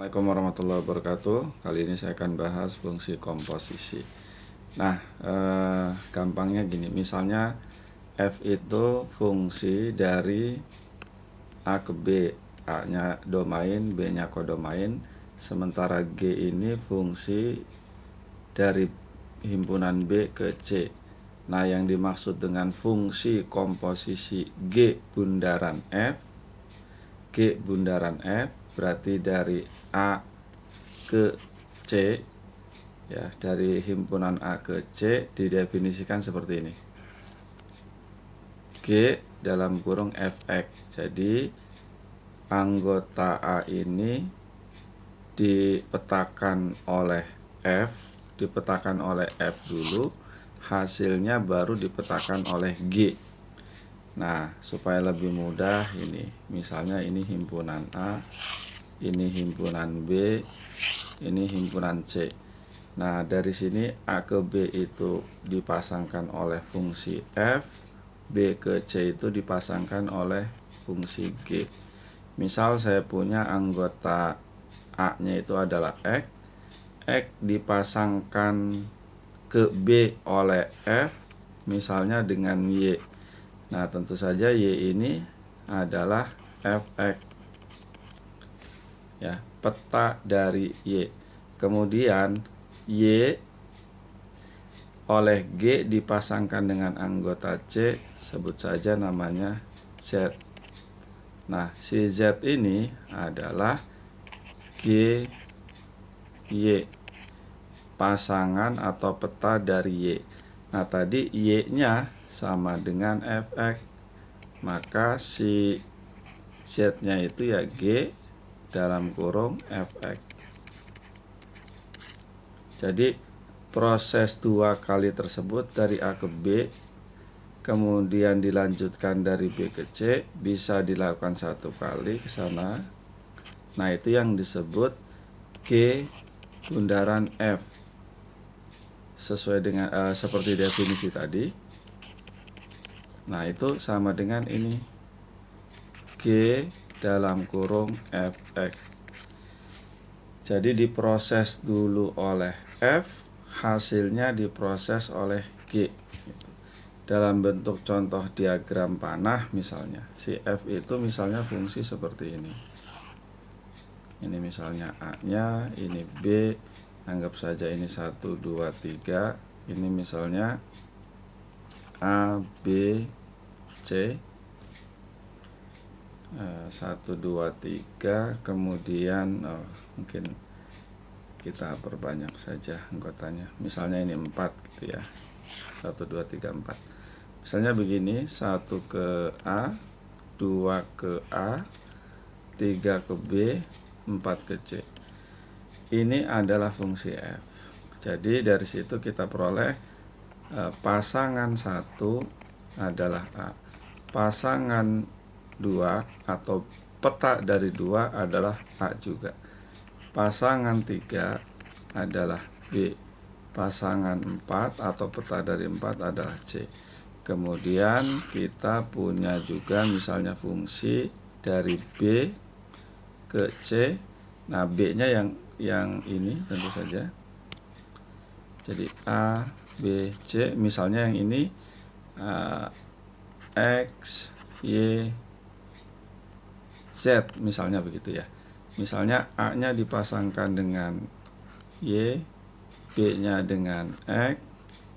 Assalamualaikum warahmatullahi wabarakatuh. Kali ini saya akan bahas fungsi komposisi. Nah, gampangnya gini, misalnya F itu fungsi dari A ke B, A-nya domain, B-nya kodomain, sementara G ini fungsi dari himpunan B ke C. Nah, yang dimaksud dengan fungsi komposisi G bundaran F, G bundaran F berarti dari A ke C, ya, dari himpunan A ke C didefinisikan seperti ini. G dalam kurung Fx. Jadi anggota A ini dipetakan oleh F dulu, hasilnya baru dipetakan oleh G. Nah, supaya lebih mudah ini, misalnya ini himpunan A, ini himpunan B, ini himpunan C. Nah, dari sini A ke B itu dipasangkan oleh fungsi F, B ke C itu dipasangkan oleh fungsi G. Misal saya punya anggota A-nya itu adalah X dipasangkan ke B oleh F, misalnya dengan Y. Nah, tentu saja Y ini adalah Fx, ya, peta dari Y. Kemudian Y oleh G dipasangkan dengan anggota C, sebut saja namanya Z. Nah, si Z ini adalah G Y, pasangan atau peta dari Y. Nah, tadi Y-nya sama dengan Fx, maka si Z-nya itu ya G dalam kurung Fx. Jadi proses dua kali tersebut dari A ke B, kemudian dilanjutkan dari B ke C, bisa dilakukan satu kali ke sana. Nah, itu yang disebut G bundaran F, sesuai dengan seperti definisi tadi. Nah, itu sama dengan ini, G dalam kurung Fx. Jadi diproses dulu oleh F, hasilnya diproses oleh G. Dalam bentuk contoh diagram panah misalnya, si F itu misalnya fungsi seperti ini. Ini misalnya A-nya, ini B, anggap saja ini 1, 2, 3. Ini misalnya A, B, C, 1, 2, 3. Kemudian mungkin kita perbanyak saja anggotanya, misalnya ini 4 gitu ya, 1, 2, 3, 4. Misalnya begini, 1 ke A, 2 ke A, 3 ke B, 4 ke C. Ini adalah fungsi F. Jadi dari situ kita peroleh pasangan 1 adalah A, pasangan 2 atau peta dari 2 adalah A juga, pasangan 3 adalah B, pasangan 4 atau peta dari 4 adalah C. Kemudian kita punya juga misalnya fungsi dari B ke C. Nah, B-nya yang ini tentu saja. Jadi A, B, C, misalnya yang ini X, Y, Z, misalnya begitu ya. Misalnya A-nya dipasangkan dengan Y, B-nya dengan X,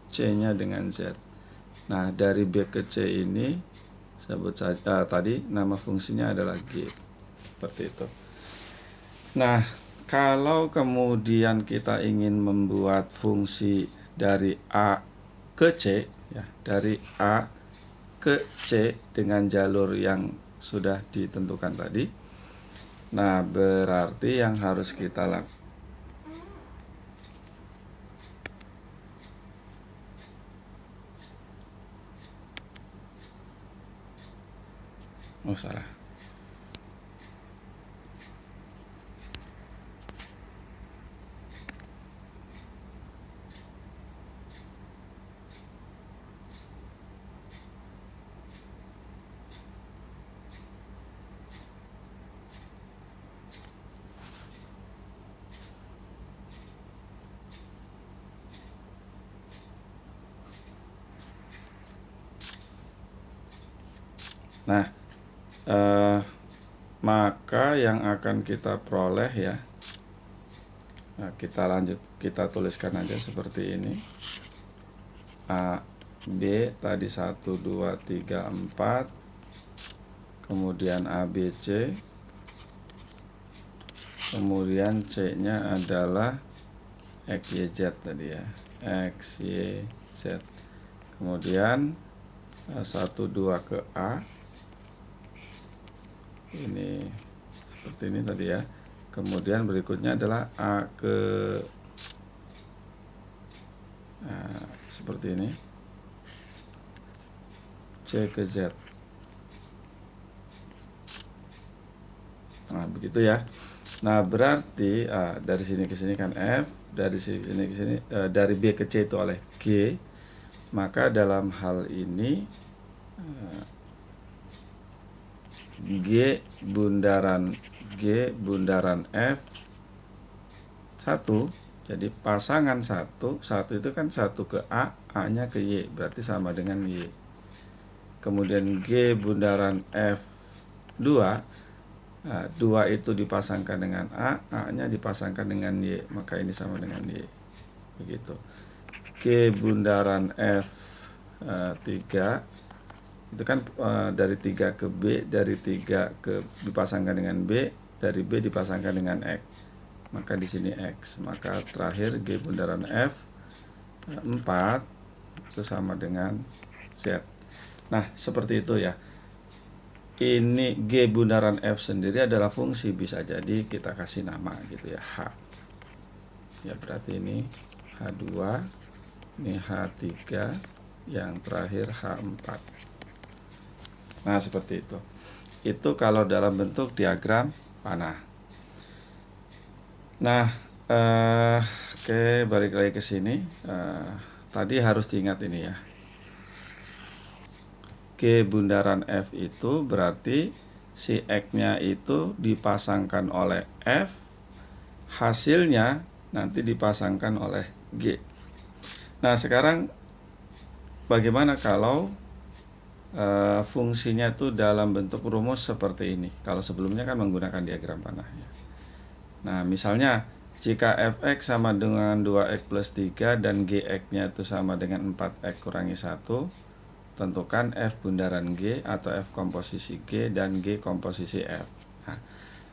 C-nya dengan Z. Nah, dari B ke C ini sebut saja tadi nama fungsinya adalah G. Seperti itu. Nah, kalau kemudian kita ingin membuat fungsi dari A ke C, ya, dari A ke C dengan jalur yang sudah ditentukan tadi. Nah, berarti yang harus kita lakukan, salah. Nah, maka yang akan kita peroleh ya, nah, kita tuliskan aja seperti ini. A, B tadi 1, 2, 3, 4, kemudian A, B, C, kemudian C nya adalah X, Y, Z tadi ya, X, Y, Z, kemudian 1, 2 ke A, ini seperti ini tadi ya, kemudian berikutnya adalah A ke seperti ini, C ke Z. Nah begitu ya. Nah berarti dari sini ke sini kan F, dari sini ke sini, dari B ke C itu oleh G. Maka dalam hal ini G bundaran F 1. Jadi pasangan 1 itu kan 1 ke A, A nya ke Y, berarti sama dengan Y. Kemudian G bundaran F 2, 2 itu dipasangkan dengan A, A nya dipasangkan dengan Y, maka ini sama dengan Y. Begitu. G bundaran F 3 itu kan dari 3 ke B, dari 3 ke dipasangkan dengan B, dari B dipasangkan dengan X, maka di sini X, maka terakhir G bundaran F 4 itu sama dengan Z. Nah seperti itu ya. Ini G bundaran F sendiri adalah fungsi, bisa jadi kita kasih nama gitu ya, H ya, berarti ini H2, ini H3, yang terakhir H4. Nah seperti itu. Itu kalau dalam bentuk diagram panah. Nah oke, balik lagi ke sini. Tadi harus diingat ini ya, G bundaran F itu berarti si X nya itu dipasangkan oleh F, hasilnya nanti dipasangkan oleh G. Nah sekarang bagaimana kalau fungsinya itu dalam bentuk rumus seperti ini? Kalau sebelumnya kan menggunakan diagram panah ya. Nah misalnya jika fx sama dengan 2x plus 3 dan gx nya itu sama dengan 4x kurangi 1, tentukan f bundaran G atau f komposisi G dan G komposisi F. Nah,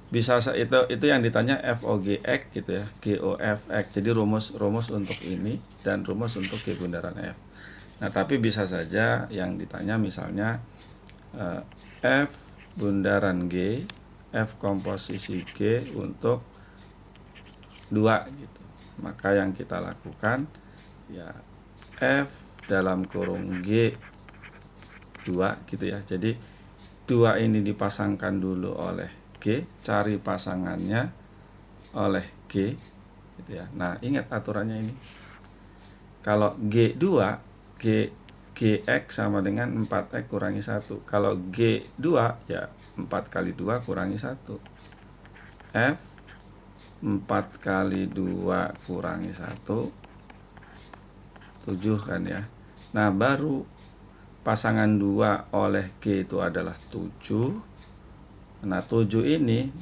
bisa itu yang ditanya FOGX gitu ya, GOFX. Jadi rumus untuk ini dan rumus untuk G bundaran F. Nah, tapi bisa saja yang ditanya misalnya F bundaran G, F komposisi G untuk 2 gitu. Maka yang kita lakukan ya F dalam kurung G 2 gitu ya. Jadi 2 ini dipasangkan dulu oleh G, cari pasangannya oleh G gitu ya. Nah, ingat aturannya ini. Kalau G2, Gx sama dengan 4x kurangi 1. Kalau G2 ya 4 kali 2 kurangi 1. F 4 kali 2 kurangi 1 7 kan ya. Nah, baru pasangan 2 oleh G itu adalah 7. Nah 7 ini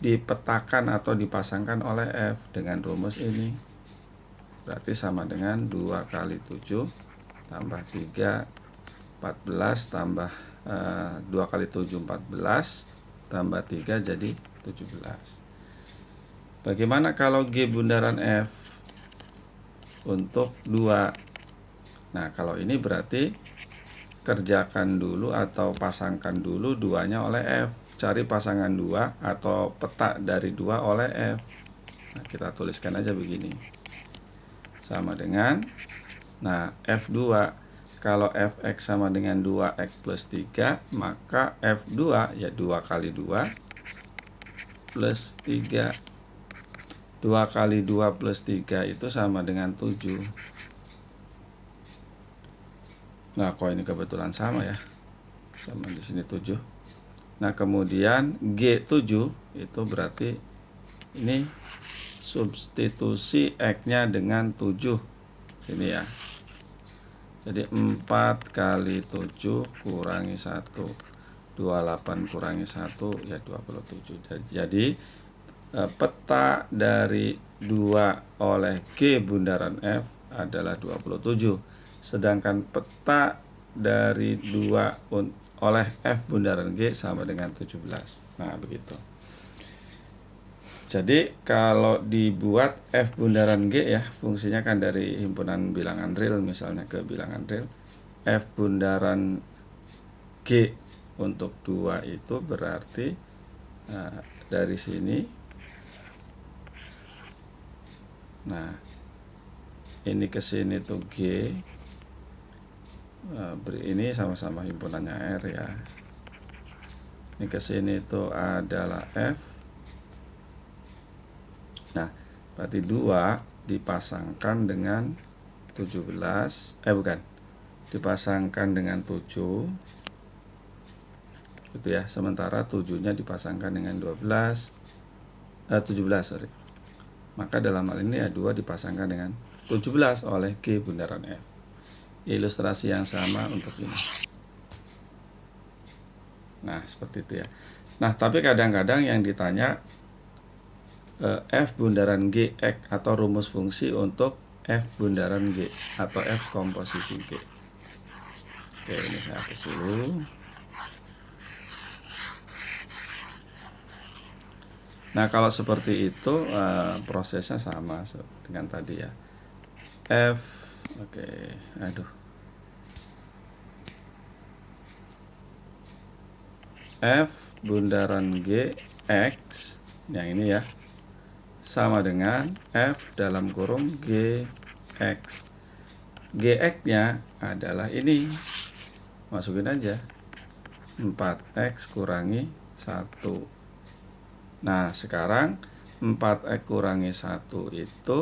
dipetakan atau dipasangkan oleh F dengan rumus ini. Berarti sama dengan 2 kali 7 tambah 3 14 tambah 2 kali 7 14 tambah 3 jadi 17. Bagaimana kalau G bundaran F untuk 2? Nah kalau ini berarti kerjakan dulu atau pasangkan dulu 2-nya oleh F. Cari pasangan 2 atau peta dari 2 oleh F. Nah, kita tuliskan aja begini. Sama dengan, nah F2, kalau Fx sama dengan 2x plus 3, maka F2 ya 2 kali 2 plus 3. 2 kali 2 plus 3 itu sama dengan 7. Nah, kok ini kebetulan sama ya. Sama di sini 7. Nah, kemudian G7 itu berarti ini substitusi X-nya dengan 7. Ini ya. Jadi 4 kali 7 kurangi 1, 28 kurangi 1 ya 27. Jadi peta dari 2 oleh G bundaran F adalah 27. Sedangkan peta dari 2 oleh F bundaran G sama dengan 17. Nah, begitu. Jadi kalau dibuat F bundaran G ya, fungsinya kan dari himpunan bilangan real misalnya ke bilangan real. F bundaran G untuk 2 itu berarti dari sini. Nah, ini ke sini tuh G. Ini sama-sama himpunannya R ya. Ini ke sini itu adalah F. Nah, berarti 2 dipasangkan dengan 17, dipasangkan dengan 7, gitu ya. Sementara 7-nya dipasangkan dengan 17, sorry. Maka dalam hal ini ya 2 dipasangkan dengan 17 oleh G bundaran F. Ilustrasi yang sama untuk ini. Nah, seperti itu ya. Nah, tapi kadang-kadang yang ditanya F bundaran G X atau rumus fungsi untuk F bundaran G atau F komposisi G. Oke, ini saya hapus dulu. Nah, kalau seperti itu prosesnya sama dengan tadi ya. F, oke, F bundaran G X yang ini ya, sama dengan F dalam kurung GX. GX-nya adalah ini. Masukin aja. 4X kurangi 1. Nah, sekarang 4X kurangi 1 itu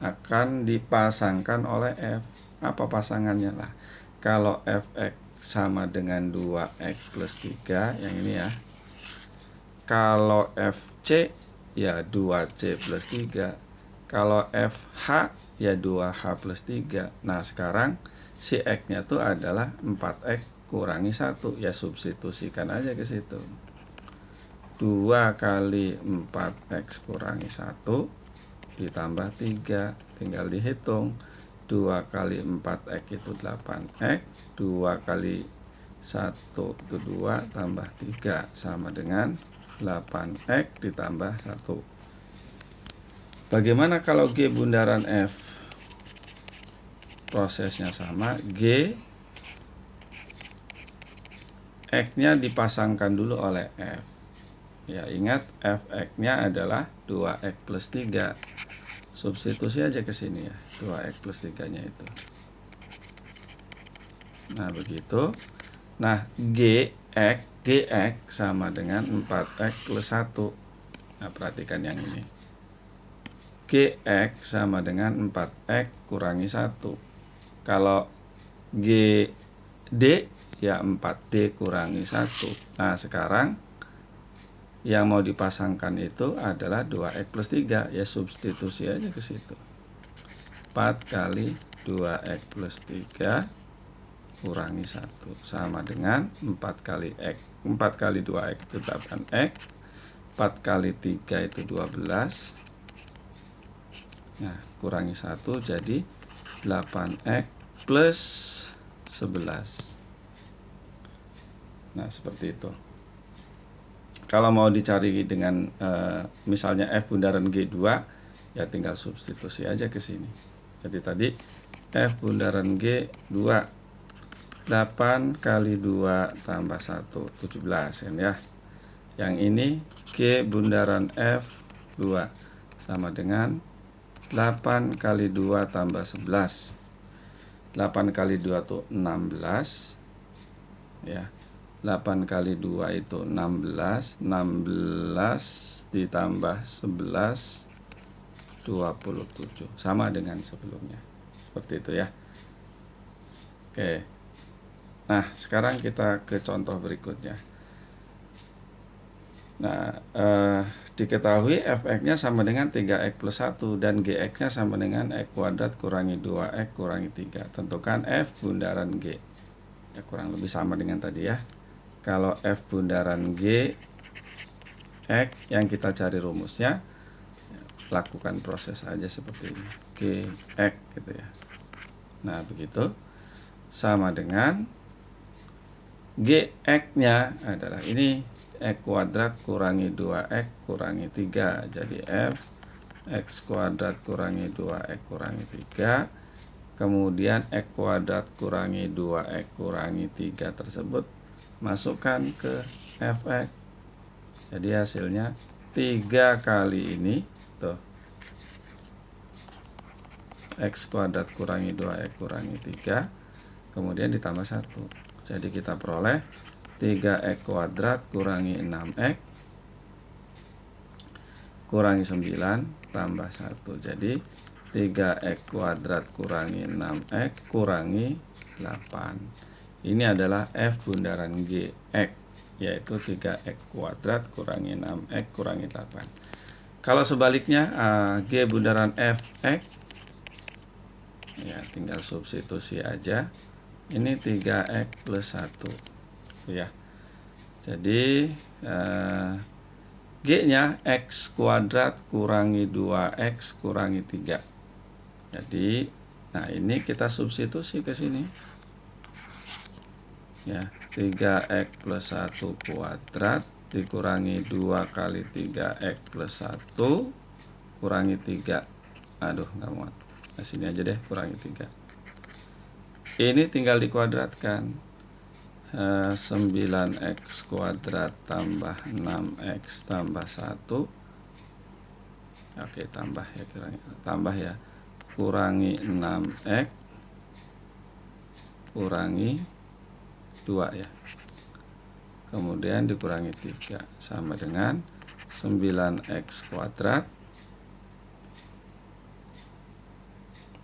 akan dipasangkan oleh F. Apa pasangannya lah? Kalau Fx sama dengan 2X plus 3, yang ini ya. Kalau Fc ya 2C plus 3. Kalau FH ya 2H plus 3. Nah, sekarang si X-nya itu adalah 4X kurangi 1. Ya substitusikan aja ke situ. 2 kali 4X kurangi 1 ditambah 3. Tinggal dihitung. 2 kali 4X itu 8X. 2 kali 1 itu 2 tambah 3 sama dengan 8X ditambah 1. Bagaimana kalau G bundaran F? Prosesnya sama. G X-nya dipasangkan dulu oleh F. Ya, ingat Fx-nya adalah 2X plus 3. Substitusi aja ke sini ya. 2X plus 3-nya itu. Nah, begitu. Nah, GX sama dengan 4X plus 1. Nah, perhatikan yang ini. GX sama dengan 4X kurangi 1. Kalau GD ya 4D kurangi 1. Nah, sekarang yang mau dipasangkan itu adalah 2X plus 3. Ya substitusi aja ke situ. 4 kali 2X plus 3 kurangi 1 sama dengan 4 kali X. 4 kali 2X itu 8X. 4 kali 3 itu 12. Nah, kurangi 1 jadi 8X plus 11. Nah, seperti itu. Kalau mau dicari dengan misalnya F bundaran G2, ya tinggal substitusi aja ke sini. Jadi tadi F bundaran G2 8 kali 2 tambah 1 17 kan ya. Yang ini G bundaran F2 sama dengan 8 kali 2 tambah 11. 8 kali 2 itu 16 ya. 8 kali 2 itu 16. 16 ditambah 11 27. Sama dengan sebelumnya. Seperti itu ya. Oke. Nah, sekarang kita ke contoh berikutnya. Nah, diketahui fx-nya sama dengan 3x plus 1 dan gx-nya sama dengan x kuadrat kurangi 2x kurangi 3. Tentukan f bundaran g. Ya, kurang lebih sama dengan tadi ya. Kalau f bundaran g x yang kita cari rumusnya, lakukan proses aja seperti ini. Gx gitu ya. Nah, begitu. Sama dengan gx-nya adalah ini x kuadrat kurangi 2x kurangi 3. Jadi f x kuadrat kurangi 2x kurangi 3. Kemudian x kuadrat kurangi 2x kurangi 3 tersebut masukkan ke fx. Jadi hasilnya 3 kali ini tuh, x kuadrat kurangi 2x kurangi 3, kemudian ditambah 1. Jadi kita peroleh 3x kuadrat kurangi 6x kurangi 9 tambah 1. Jadi 3x kuadrat kurangi 6x kurangi 8. Ini adalah f bundaran gx, yaitu 3x kuadrat kurangi 6x kurangi 8. Kalau sebaliknya g bundaran fx, ya tinggal substitusi aja. Ini 3x plus 1 ya. Jadi g-nya x kuadrat kurangi 2x kurangi 3. Jadi nah ini kita substitusi ke sini. Ya, 3x plus 1 kuadrat dikurangi 2 kali 3x plus 1 kurangi 3. Aduh, nggak muat. Nah, sini aja deh, kurangi 3. Ini tinggal dikuadratkan. 9x kuadrat tambah 6x tambah 1. Oke, tambah ya, kurangi 6x kurangi 2 ya. Kemudian dikurangi 3 sama dengan 9x kuadrat.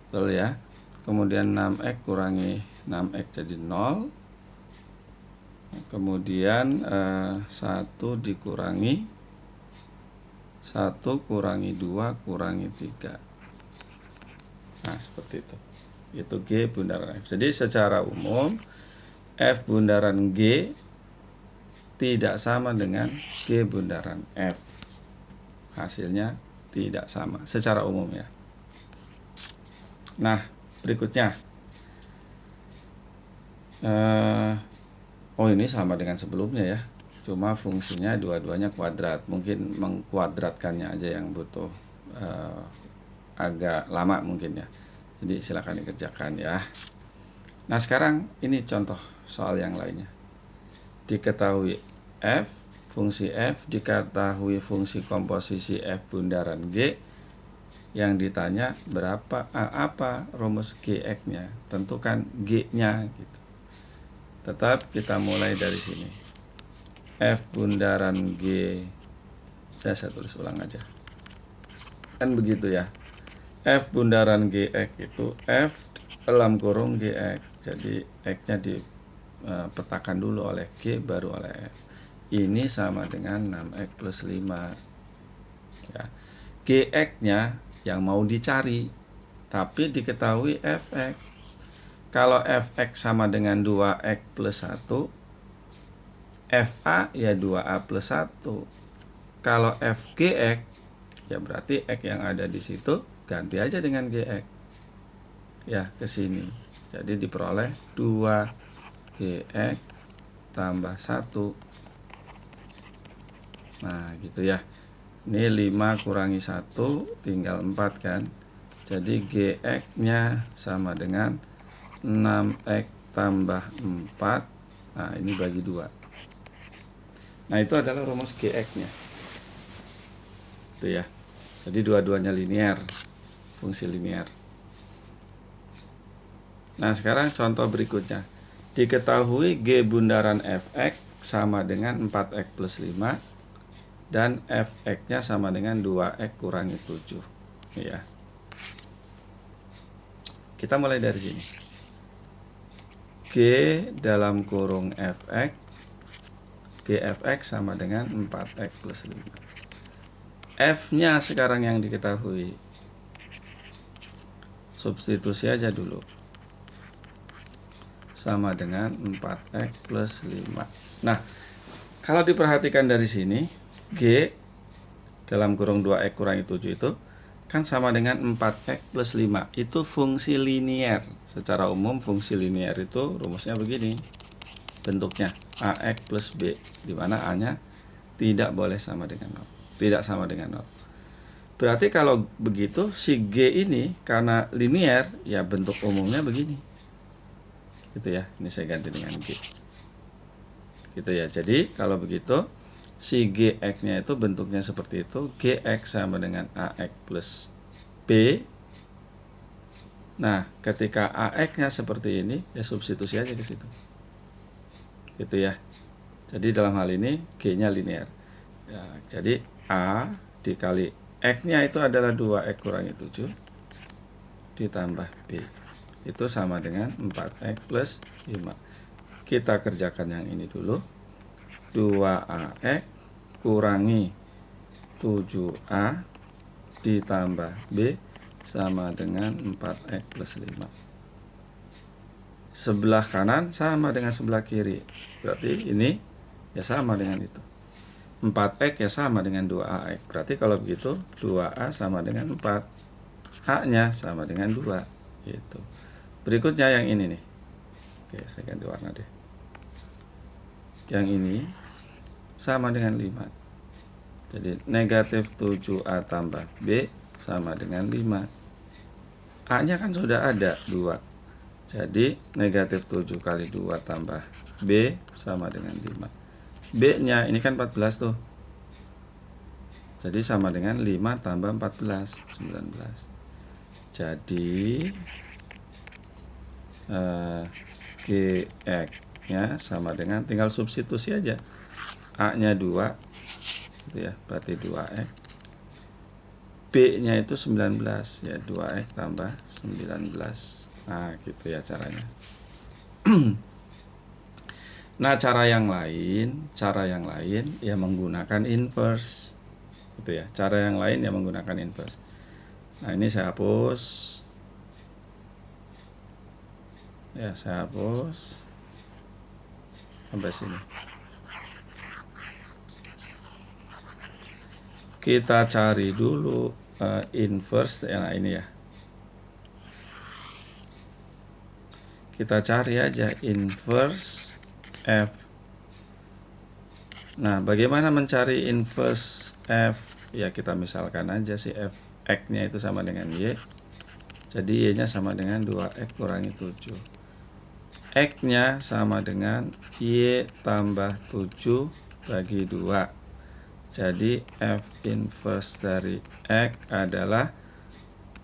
Betul ya. Kemudian 6x kurangi 6x jadi 0. Kemudian 1 dikurangi 1 kurangi 2 kurangi 3. Nah, seperti itu. Itu G bundaran F. Jadi secara umum F bundaran G tidak sama dengan G bundaran F. Hasilnya tidak sama secara umum ya. Nah, berikutnya. Oh, ini sama dengan sebelumnya ya. Cuma fungsinya dua-duanya kuadrat. Mungkin mengkuadratkannya aja yang butuh agak lama mungkin ya. Jadi silakan dikerjakan ya. Nah, sekarang ini contoh soal yang lainnya. Diketahui f, fungsi f, diketahui fungsi komposisi f bundaran G. Yang ditanya apa rumus gx-nya, tentukan g-nya gitu. Tetap kita mulai dari sini. F bundaran G, saya tulis ulang aja. Kan begitu ya. F bundaran gx itu F dalam kurung gx. Jadi x-nya dipetakan dulu oleh G baru oleh F. Ini sama dengan 6x plus 5 ya. Gx-nya yang mau dicari, tapi diketahui fx. Kalau fx sama dengan 2x plus 1, fa ya 2a plus 1. Kalau fgx, ya berarti x yang ada di situ ganti aja dengan gx. Ya, ke sini. Jadi diperoleh 2gx tambah 1. Nah, gitu ya. Ini 5 kurangi 1 tinggal 4 kan. Jadi gx-nya sama dengan 6x tambah 4. Nah, ini bagi 2. Nah, itu adalah rumus gx-nya. Itu ya. Jadi dua-duanya linear, fungsi linear. Nah, sekarang contoh berikutnya. Diketahui G bundaran fx sama dengan 4x plus 5 dan fx-nya sama dengan 2x kurangi 7 ya. Kita mulai dari sini. G dalam kurung fx Gfx sama dengan 4x plus 5. F-nya sekarang yang diketahui. Substitusi aja dulu. Sama dengan 4x plus 5. Nah, kalau diperhatikan dari sini, G dalam kurung 2x kurangi 7 itu kan sama dengan 4x plus 5. Itu fungsi linier. Secara umum fungsi linier itu rumusnya begini. Bentuknya AX plus B, di mana A-nya tidak boleh sama dengan 0. Tidak sama dengan 0. Berarti kalau begitu si G ini karena linier, ya bentuk umumnya begini. Gitu ya. Ini saya ganti dengan G. Gitu ya. Jadi kalau begitu si Gx-nya itu bentuknya seperti itu. Gx sama dengan AX plus B. Nah, ketika AX-nya seperti ini, ya substitusi aja ke situ. Gitu ya. Jadi dalam hal ini G-nya linear. Ya, jadi A dikali X-nya itu adalah 2X kurangi 7 ditambah B. Itu sama dengan 4X plus 5. Kita kerjakan yang ini dulu. 2AX kurangi 7A ditambah B sama dengan 4X plus 5. Sebelah kanan sama dengan sebelah kiri. Berarti ini ya sama dengan itu. 4x ya sama dengan 2ax. Berarti kalau begitu 2a sama dengan 4. A-nya sama dengan 2. Gitu. Berikutnya yang ini nih. Oke, saya ganti warna deh. Yang ini sama dengan 5. Jadi negatif 7a tambah b sama dengan 5. A-nya kan sudah ada 2. Jadi negatif 7 kali 2 tambah B sama dengan 5. B-nya ini kan 14 tuh. Jadi sama dengan 5 tambah 14, 19. Jadi Gx-nya sama dengan, tinggal substitusi aja. A-nya 2, gitu ya, berarti 2x. B-nya itu 19, ya 2x tambah 19. Nah, gitu ya caranya. Nah, cara yang lain ya menggunakan inverse. Gitu ya. Cara yang lain ya menggunakan inverse. Nah, ini saya hapus. Ya, saya hapus sampai sini. Kita cari dulu inverse, nah ini ya. Kita cari aja inverse F. Nah, bagaimana mencari inverse F? Ya, kita misalkan aja si F X-nya itu sama dengan Y. Jadi Y-nya sama dengan 2X kurangi 7. X-nya sama dengan Y tambah 7 bagi 2. Jadi F inverse dari X adalah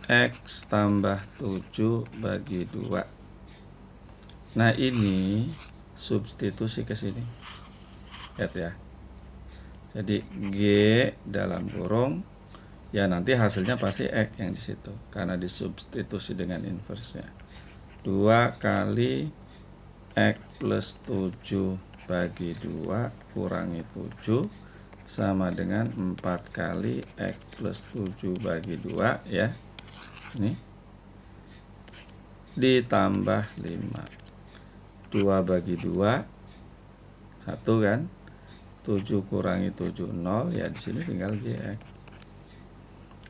X tambah 7 bagi 2. Nah, ini substitusi ke sini. Lihat ya. Jadi G dalam kurung, ya nanti hasilnya pasti X yang di situ karena disubstitusi dengan inverse-nya. 2 kali X plus 7 bagi 2 kurangi 7 sama dengan 4 kali X plus 7 bagi 2 ya. Ini ditambah 5. 2 bagi 2 1 kan, 7 kurangi 7 0, ya di sini tinggal Gx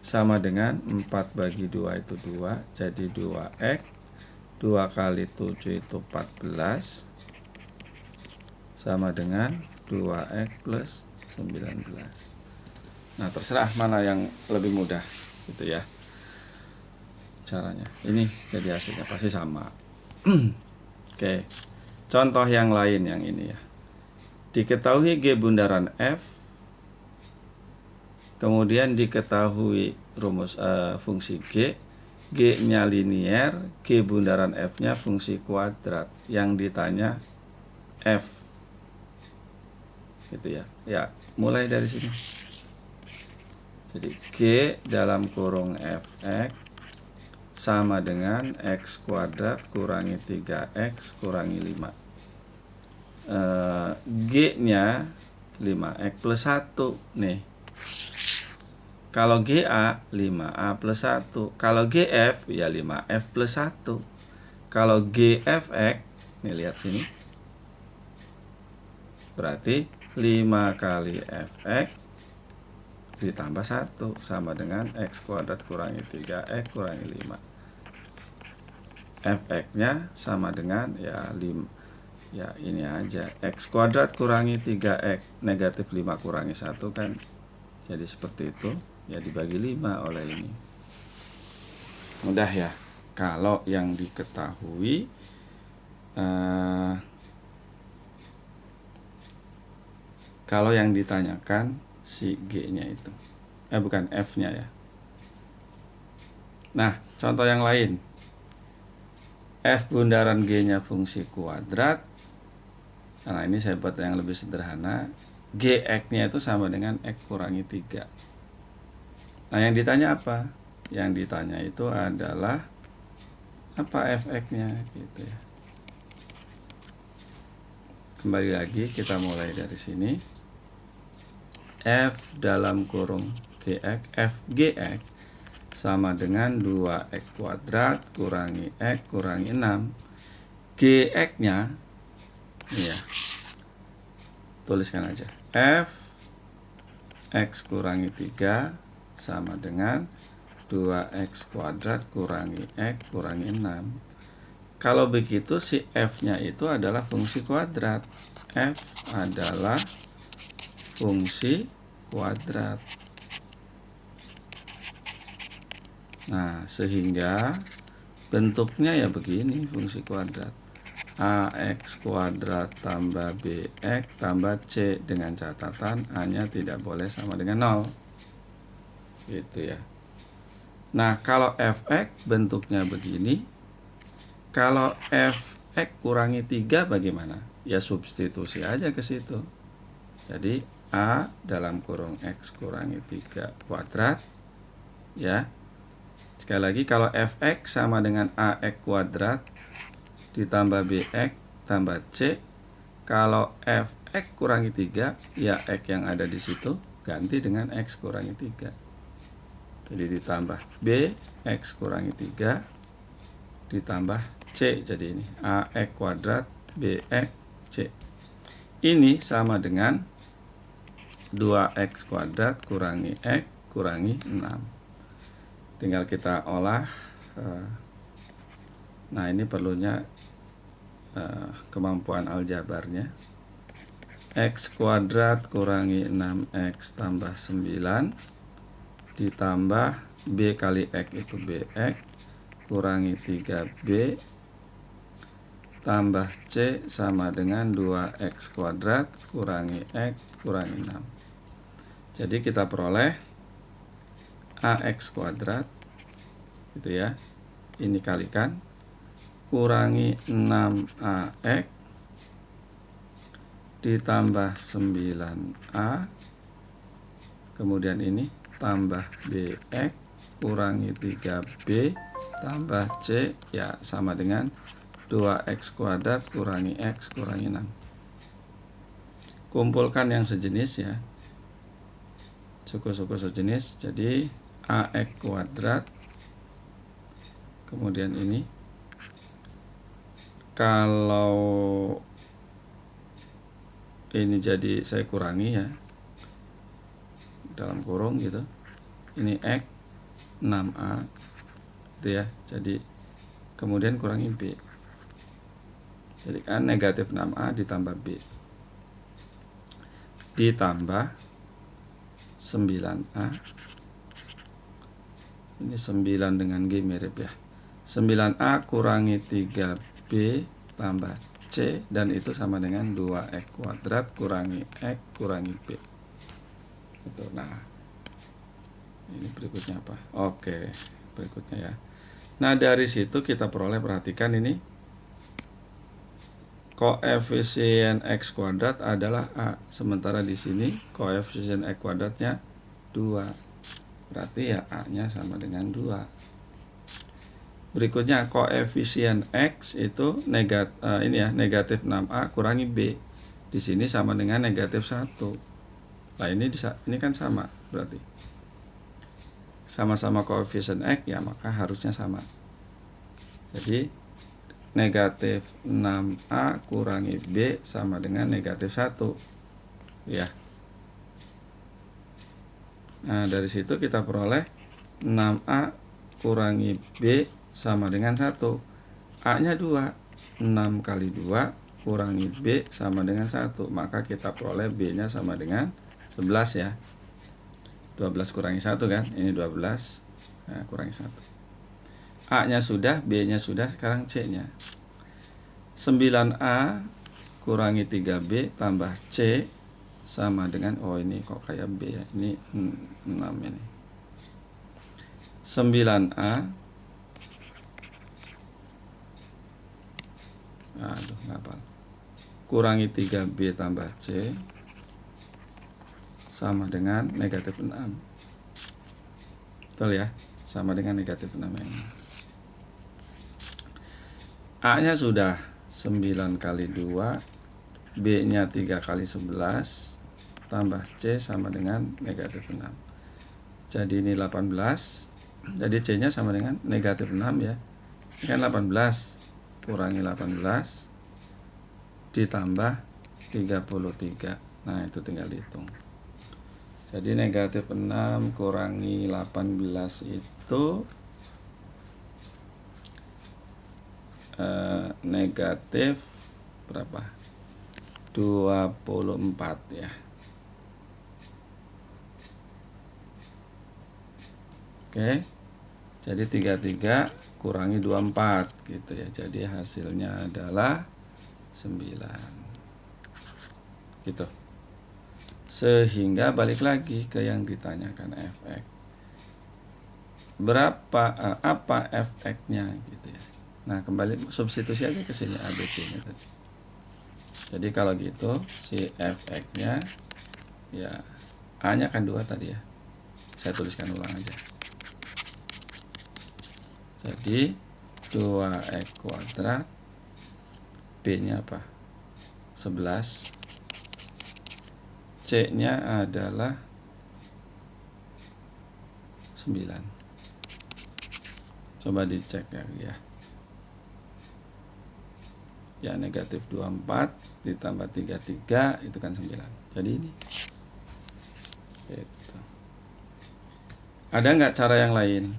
sama dengan 4 bagi 2 itu 2, jadi 2x. 2 kali 7 itu 14 sama dengan 2x plus 19. Nah, terserah mana yang lebih mudah gitu ya caranya. Ini jadi hasilnya pasti sama. Oke. Contoh yang lain yang ini ya. Diketahui G bundaran F, kemudian diketahui rumus fungsi G, G-nya linear, G bundaran F-nya fungsi kuadrat. Yang ditanya F. Gitu ya. Ya, mulai dari sini. Jadi G dalam kurung Fx sama dengan X kuadrat kurangi 3X kurangi 5. G-nya 5X plus 1 nih. Kalau GA 5A plus 1. Kalau GF ya 5F plus 1. Kalau GFX, nih lihat sini, berarti 5 kali Fx ditambah 1 sama dengan X kuadrat kurangi 3X kurangi 5. Fx-nya sama dengan ya 5. Ya ini aja, X kuadrat kurangi 3X, negatif 5 kurangi 1 kan jadi seperti itu, ya dibagi 5 oleh ini. Mudah ya. Kalau yang diketahui kalau yang ditanyakan si G-nya itu, bukan F-nya ya. Nah, contoh yang lain, F bundaran G-nya fungsi kuadrat. Nah, ini saya buat yang lebih sederhana. Gx-nya itu sama dengan X kurangi 3. Nah, yang ditanya apa? Yang ditanya itu adalah apa Fx-nya gitu ya. Kembali lagi, kita mulai dari sini. F dalam kurung Gx, Fgx sama dengan 2X kuadrat kurangi X kurangi 6. Gx-nya ya, tuliskan aja, F X kurangi 3 sama dengan 2X kuadrat kurangi X kurangi 6. Kalau begitu si F-nya itu adalah fungsi kuadrat. F adalah fungsi kuadrat. Nah, sehingga bentuknya ya begini, fungsi kuadrat. AX kuadrat tambah BX tambah C, dengan catatan A-nya tidak boleh sama dengan 0. Gitu ya. Nah, kalau Fx bentuknya begini. Kalau Fx kurangi 3 bagaimana? Ya substitusi aja ke situ. Jadi A dalam kurung X kurangi 3 kuadrat. Ya. Sekali lagi, kalau Fx sama dengan AX kuadrat ditambah BX tambah C. Kalau Fx kurangi 3, ya X yang ada di situ ganti dengan X kurangi 3. Jadi ditambah BX kurangi 3 ditambah C. Jadi ini AX kuadrat BX C. Ini sama dengan 2X kuadrat kurangi X kurangi 6. Tinggal kita olah. Nah, ini perlunya kemampuan aljabarnya. X kuadrat kurangi 6X tambah 9 ditambah B kali X itu BX kurangi 3B tambah C sama dengan 2X kuadrat kurangi X kurangi 6. Jadi kita peroleh AX kuadrat gitu ya, ini kalikan kurangi 6AX ditambah 9A, kemudian ini tambah BX kurangi 3B tambah C, ya sama dengan 2X kuadrat kurangi X kurangi 6. Kumpulkan yang sejenis ya, suku-suku sejenis. Jadi AX kuadrat, kemudian ini kalau ini jadi saya kurangi ya dalam kurung gitu, ini X 6A gitu ya, jadi kemudian kurangi B, jadi kan negatif 6A ditambah B ditambah 9A, ini 9 dengan G mirip ya, 9A kurangi 3B tambah C, dan itu sama dengan 2X kuadrat kurangi X kurangi B. Itu. Nah, ini berikutnya apa? Oke, berikutnya ya. Nah, dari situ kita peroleh, perhatikan ini koefisien X kuadrat adalah A, sementara di sini koefisien X kuadratnya 2. Berarti ya A-nya sama dengan 2. Berikutnya koefisien X itu negatif 6A kurangi B. Di sini sama dengan negatif 1. Nah ini kan sama, berarti sama-sama koefisien X ya, maka harusnya sama. Jadi negatif 6A kurangi B sama dengan negatif 1 ya. Nah dari situ kita peroleh 6A kurangi B sama dengan 1. A nya 2, 6 kali 2 kurangi B sama dengan 1, maka kita peroleh B nya sama dengan 11 ya. 12 kurangi 1 kan, ini 12, nah, kurangi 1. A nya sudah, B nya sudah, sekarang C nya 9A kurangi 3B tambah C sama dengan, oh ini kok kayak B ya, ini 6 ini. 9A, aduh ngapal, kurangi 3B tambah C sama dengan negatif 6. Betul ya, sama dengan negatif 6 ini. A nya sudah 9 kali 2, B nya 3 kali 11 tambah C sama dengan negatif 6. Jadi ini 18, jadi C nya sama dengan negatif 6 ya. Ini kan 18 kurangi 18 ditambah 33. Nah itu tinggal dihitung. Jadi negatif 6 kurangi 18 itu negatif berapa? 24 ya. Oke. Jadi 33 kurangi 24 gitu ya. Jadi hasilnya adalah 9. Gitu. Sehingga balik lagi ke yang ditanyakan fx. Apa fx-nya gitu ya. Nah, kembali substitusi aja ke sini ABC-nya tadi. Jadi kalau gitu si fx-nya ya A-nya kan 2 tadi ya. Saya tuliskan ulang aja. Jadi 2x kuadrat, B-nya apa? 11. C-nya adalah 9. Coba dicek ya. Ya negatif 24 ditambah 33 itu kan 9. Jadi ini. Gitu. Ada nggak cara yang lain?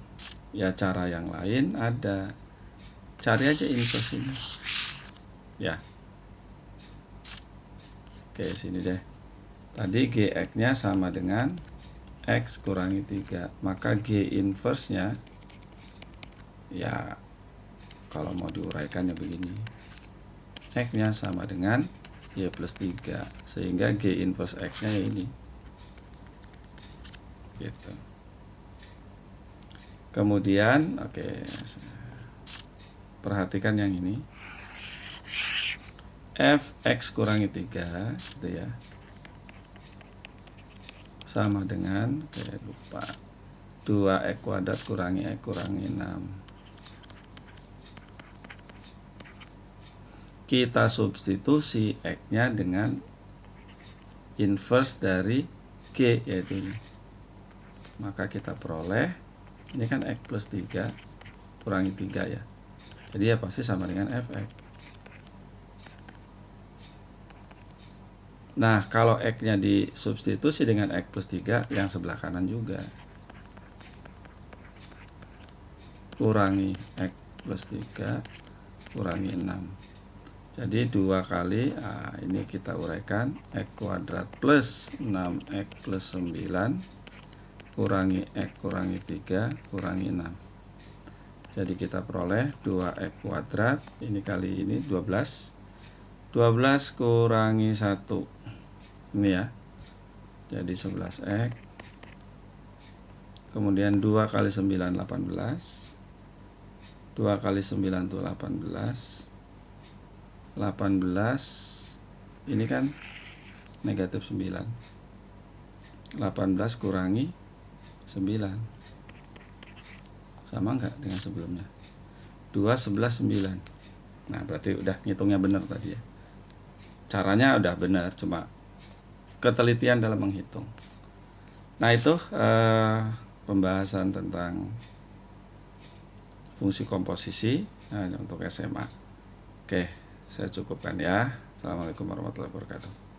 Ya cara yang lain ada. Cari aja inverse ini. Ya. Oke sini deh. Tadi Gx-nya sama dengan X kurangi 3. Maka G inverse-nya ya kalau mau diuraikan ya begini. X-nya sama dengan Y plus 3. Sehingga G inverse X-nya ya ini. Gitu. Kemudian oke. Perhatikan yang ini. Fx kurangi 3 gitu ya. Sama dengan, lupa, 2x kuadrat kurangi x kurangi 6. Kita substitusi x-nya dengan inverse dari G, yaitu ini. Maka kita peroleh, ini kan x plus 3 kurangi 3 ya. Jadi ya pasti sama dengan fx. Nah, kalau X-nya disubstitusi dengan X plus 3, yang sebelah kanan juga. Kurangi X plus 3, kurangi 6. Jadi 2 kali, ini kita uraikan, X kuadrat plus 6X plus 9, kurangi X kurangi 3, kurangi 6. Jadi kita peroleh 2X kuadrat, ini kali ini 12. 12 kurangi 1. Ini ya. Jadi 11x. Kemudian 2 kali 9 18. 2 kali 9 itu 18. 18 ini kan negatif 9. 18 kurangi 9. Sama enggak dengan sebelumnya? 2 11 9. Nah, berarti udah ngitungnya benar tadi ya. caranya udah benar, cuma ketelitian dalam menghitung. Nah itu pembahasan tentang fungsi komposisi untuk SMA. Oke, saya cukupkan ya. Assalamualaikum warahmatullahi wabarakatuh.